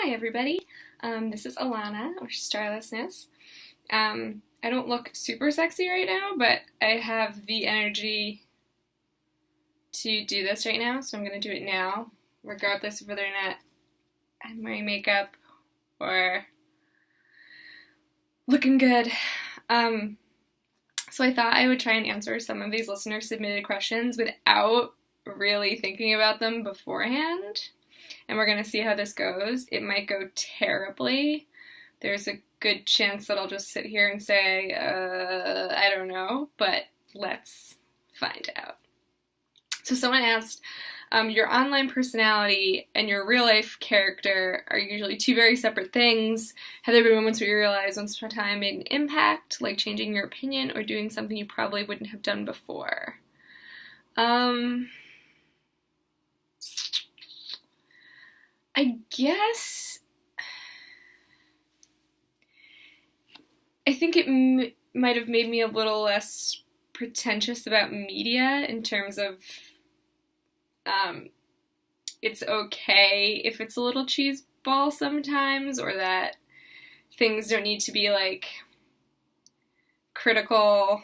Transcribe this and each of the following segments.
Hi everybody, this is Alana, or Starlessness. I don't look super sexy right now, but I have the energy to do this right now, so I'm going to do it now, regardless of whether or not I'm wearing makeup or looking good. So I thought I would try and answer some of these listener submitted questions without really thinking about them beforehand. And we're going to see how this goes. It might go terribly. There's a good chance that I'll just sit here and say, I don't know, but let's find out. So someone asked, your online personality and your real life character are usually two very separate things. Have there been moments where you realize once upon a time made an impact, like changing your opinion or doing something you probably wouldn't have done before? I guess I think it might have made me a little less pretentious about media in terms of it's okay if it's a little cheeseball sometimes, or that things don't need to be like critical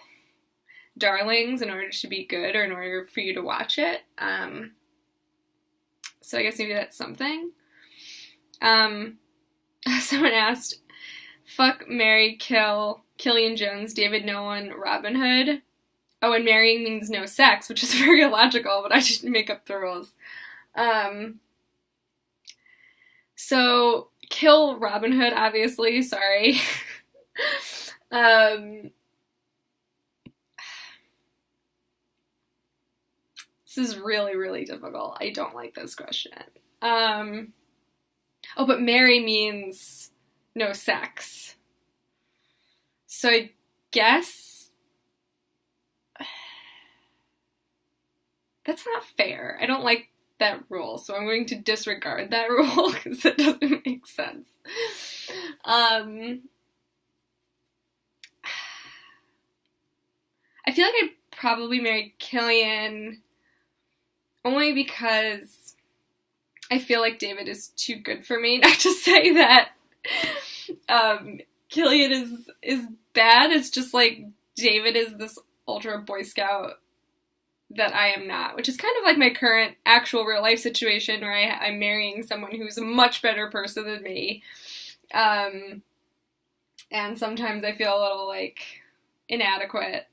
darlings in order to be good or in order for you to watch it. So I guess maybe that's something. Someone asked, fuck, marry, kill, Killian Jones, David Nolan, Robin Hood. Oh, and marrying means no sex, which is very illogical, but I didn't make up the rules. So, kill Robin Hood, obviously, sorry. This is really, really difficult. I don't like this question. Oh, but marry means no sex. So I guess that's not fair. I don't like that rule, so I'm going to disregard that rule because it doesn't make sense. I feel like I'd probably marry Killian only because I feel like David is too good for me not to say that Killian is bad. It's just like David is this ultra Boy Scout that I am not, which is kind of like my current actual real life situation where I'm marrying someone who's a much better person than me. And sometimes I feel a little like inadequate.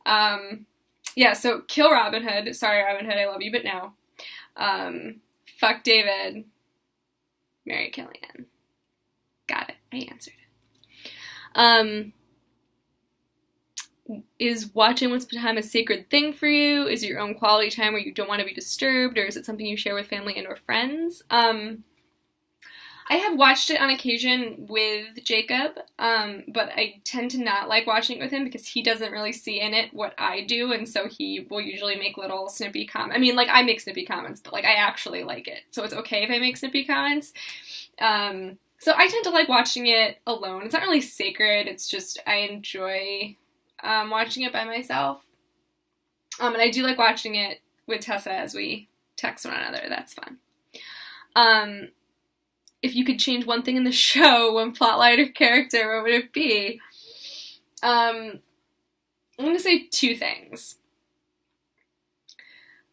Yeah, so kill Robin Hood. Sorry, Robin Hood, I love you, but no. Fuck David. Marry Killian. Got it. I answered it. Is watching Once Upon a Time a sacred thing for you? Is it your own quality time where you don't want to be disturbed, or is it something you share with family and or friends? I have watched it on occasion with Jacob, but I tend to not like watching it with him because he doesn't really see in it what I do, and so he will usually make little snippy comments. I mean, like, I make snippy comments, but, like, I actually like it, so it's okay if I make snippy comments. So I tend to like watching it alone. It's not really sacred, it's just I enjoy watching it by myself. And I do like watching it with Tessa as we text one another. That's fun. If you could change one thing in the show, one plotline or character, what would it be? I'm going to say two things.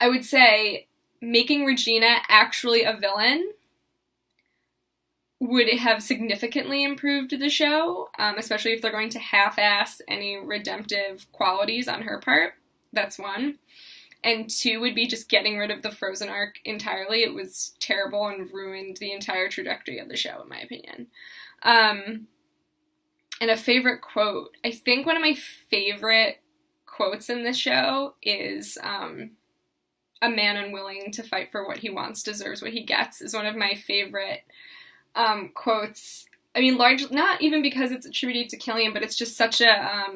I would say making Regina actually a villain would have significantly improved the show, especially if they're going to half-ass any redemptive qualities on her part. That's one. And two would be just getting rid of the Frozen arc entirely. It was terrible and ruined the entire trajectory of the show, in my opinion. And a favorite quote. I think one of my favorite quotes in this show is, a man unwilling to fight for what he wants deserves what he gets, is one of my favorite quotes. I mean, largely, not even because it's attributed to Killian, but it's just such a,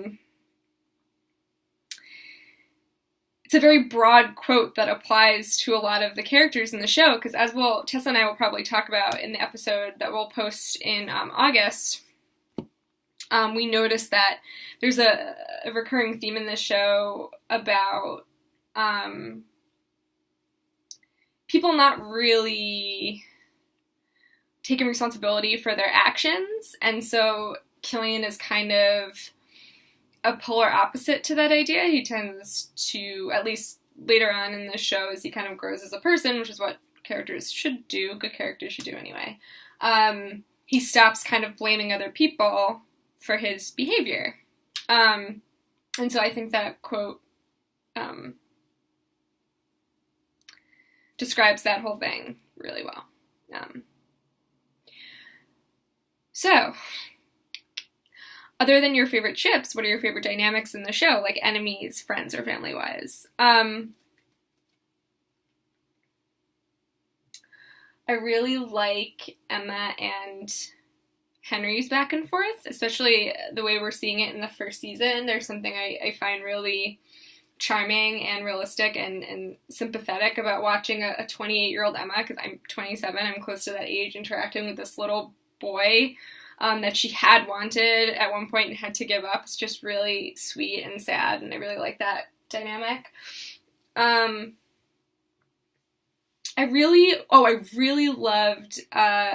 it's a very broad quote that applies to a lot of the characters in the show, because as Tessa and I will probably talk about in the episode that we'll post in August, we noticed that there's a recurring theme in this show about people not really taking responsibility for their actions, and so Killian is kind of a polar opposite to that idea. He tends to, at least later on in the show, as he kind of grows as a person, which is what characters should do, good characters should do anyway, he stops kind of blaming other people for his behavior. And so I think that quote describes that whole thing really well. So, other than your favorite ships, what are your favorite dynamics in the show, like enemies, friends, or family-wise? I really like Emma and Henry's back and forth, especially the way we're seeing it in the first season. There's something I find really charming and realistic and sympathetic about watching a 28-year-old Emma, because I'm 27, I'm close to that age, interacting with this little boy that she had wanted at one point and had to give up. It's just really sweet and sad, and I really like that dynamic. I really loved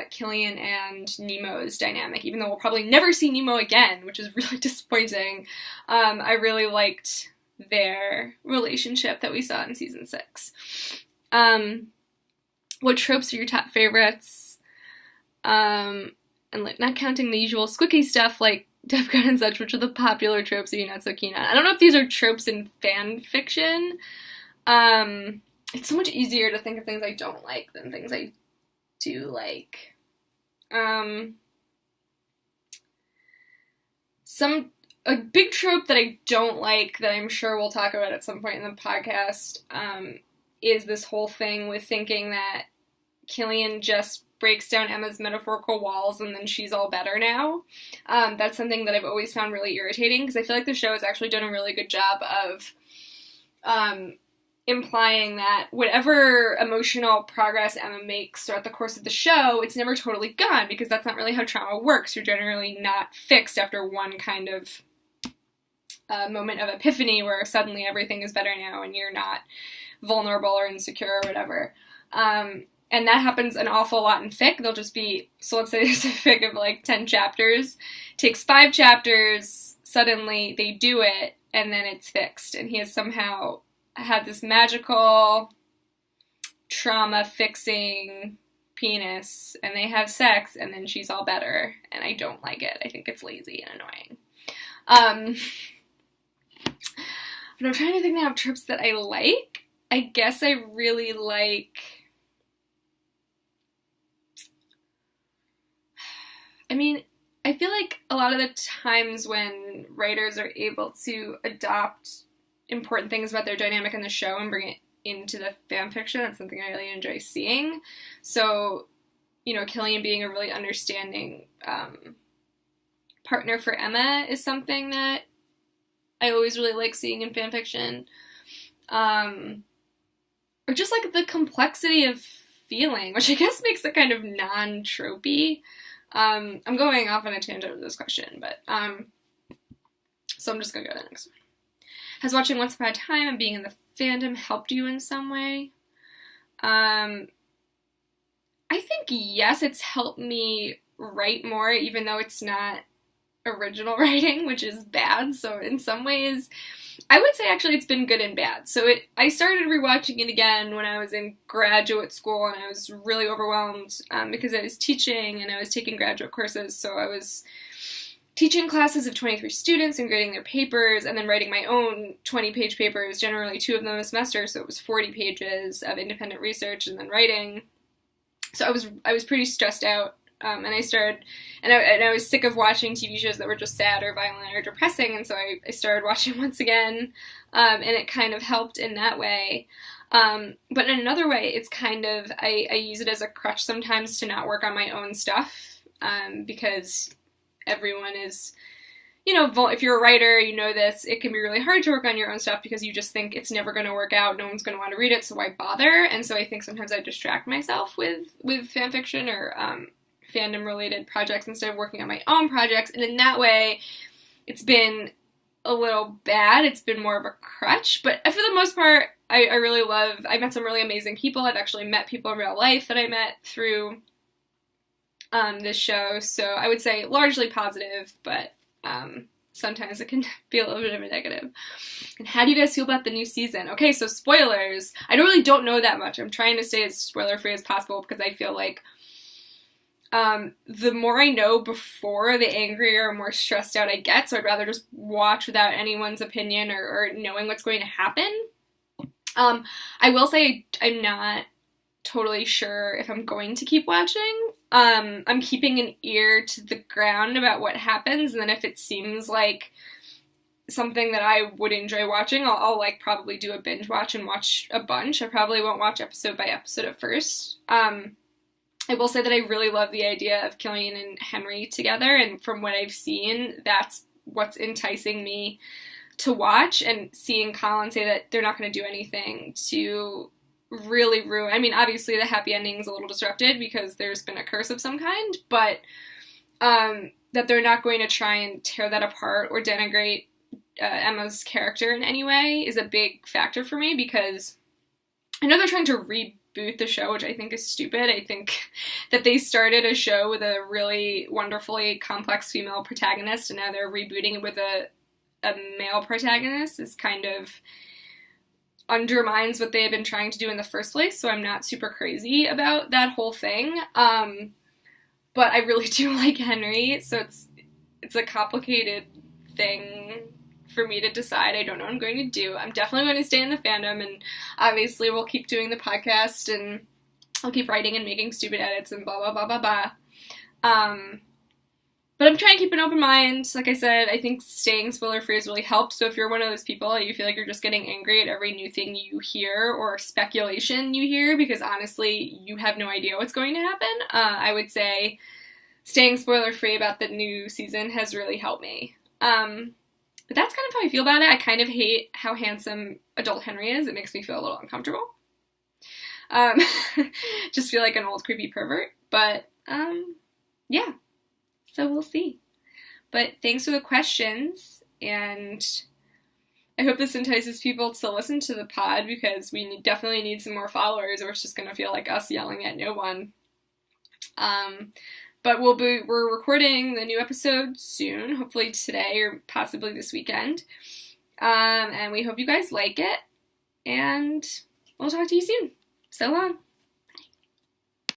Killian and Nemo's dynamic, even though we'll probably never see Nemo again, which is really disappointing. I really liked their relationship that we saw in season 6. What tropes are your top favorites? And like, not counting the usual squicky stuff like Death Gun and such, which are the popular tropes that you're not so keen on. I don't know if these are tropes in fan fiction. It's so much easier to think of things I don't like than things I do like. A big trope that I don't like, that I'm sure we'll talk about at some point in the podcast, is this whole thing with thinking that Killian just breaks down Emma's metaphorical walls and then she's all better now. That's something that I've always found really irritating, because I feel like the show has actually done a really good job of implying that whatever emotional progress Emma makes throughout the course of the show, it's never totally gone, because that's not really how trauma works. You're generally not fixed after one kind of moment of epiphany where suddenly everything is better now and you're not vulnerable or insecure or whatever. And that happens an awful lot in fic. They'll just be, so let's say there's a fic of like 10 chapters, takes 5 chapters, suddenly they do it, and then it's fixed. And he has somehow had this magical trauma-fixing penis, and they have sex, and then she's all better. And I don't like it. I think it's lazy and annoying. But I'm trying to think now of tropes that I like. I guess I really like... I mean, I feel like a lot of the times when writers are able to adopt important things about their dynamic in the show and bring it into the fan fiction, that's something I really enjoy seeing. So, Killian being a really understanding partner for Emma is something that I always really like seeing in fan fiction. Or just like the complexity of feeling, which I guess makes it kind of non-tropey. I'm going off on a tangent with this question, but, so I'm just gonna go to the next one. Has watching Once Upon a Time and being in the fandom helped you in some way? I think yes, it's helped me write more, even though it's not original writing, which is bad. So in some ways, I would say actually it's been good and bad. So I started rewatching it again when I was in graduate school, and I was really overwhelmed because I was teaching and I was taking graduate courses. So I was teaching classes of 23 students and grading their papers, and then writing my own 20-page papers, generally 2 of them a semester. So it was 40 pages of independent research and then writing. So I was pretty stressed out. And I was sick of watching TV shows that were just sad or violent or depressing, and so I started watching once again, and it kind of helped in that way. But in another way, it's kind of, I use it as a crutch sometimes to not work on my own stuff, because everyone is, if you're a writer, you know this, it can be really hard to work on your own stuff because you just think it's never going to work out, no one's going to want to read it, so why bother? And so I think sometimes I distract myself with fan fiction or fandom-related projects instead of working on my own projects, and in that way, it's been a little bad. It's been more of a crutch, but for the most part, I really love, I met some really amazing people. I've actually met people in real life that I met through this show, so I would say largely positive, but sometimes it can be a little bit of a negative. And how do you guys feel about the new season? Okay, so spoilers. I don't know that much. I'm trying to stay as spoiler-free as possible because I feel like the more I know before, the angrier or more stressed out I get, so I'd rather just watch without anyone's opinion or knowing what's going to happen. I will say I'm not totally sure if I'm going to keep watching. I'm keeping an ear to the ground about what happens, and then if it seems like something that I would enjoy watching, I'll like probably do a binge watch and watch a bunch. I probably won't watch episode by episode at first. I will say that I really love the idea of Killian and Henry together, and from what I've seen, that's what's enticing me to watch, and seeing Colin say that they're not going to do anything to really ruin. I mean, obviously the happy ending's a little disrupted because there's been a curse of some kind, but that they're not going to try and tear that apart or denigrate Emma's character in any way is a big factor for me, because I know they're trying to reboot the show, which I think is stupid. I think that they started a show with a really wonderfully complex female protagonist, and now they're rebooting it with a male protagonist. Is kind of undermines what they had been trying to do in the first place, so I'm not super crazy about that whole thing. But I really do like Henry, so it's a complicated thing for me to decide. I don't know what I'm going to do. I'm definitely going to stay in the fandom, and obviously we'll keep doing the podcast, and I'll keep writing and making stupid edits and blah, blah, blah, blah, blah. But I'm trying to keep an open mind. Like I said, I think staying spoiler-free has really helped. So if you're one of those people that you feel like you're just getting angry at every new thing you hear or speculation you hear because honestly you have no idea what's going to happen, I would say staying spoiler-free about the new season has really helped me. But that's kind of how I feel about it. I kind of hate how handsome adult Henry is. It makes me feel a little uncomfortable. Just feel like an old creepy pervert. But yeah. So we'll see. But thanks for the questions, and I hope this entices people to listen to the pod, because we definitely need some more followers, or it's just going to feel like us yelling at no one. But we're recording the new episode soon, hopefully today or possibly this weekend. And we hope you guys like it, and we'll talk to you soon. So long.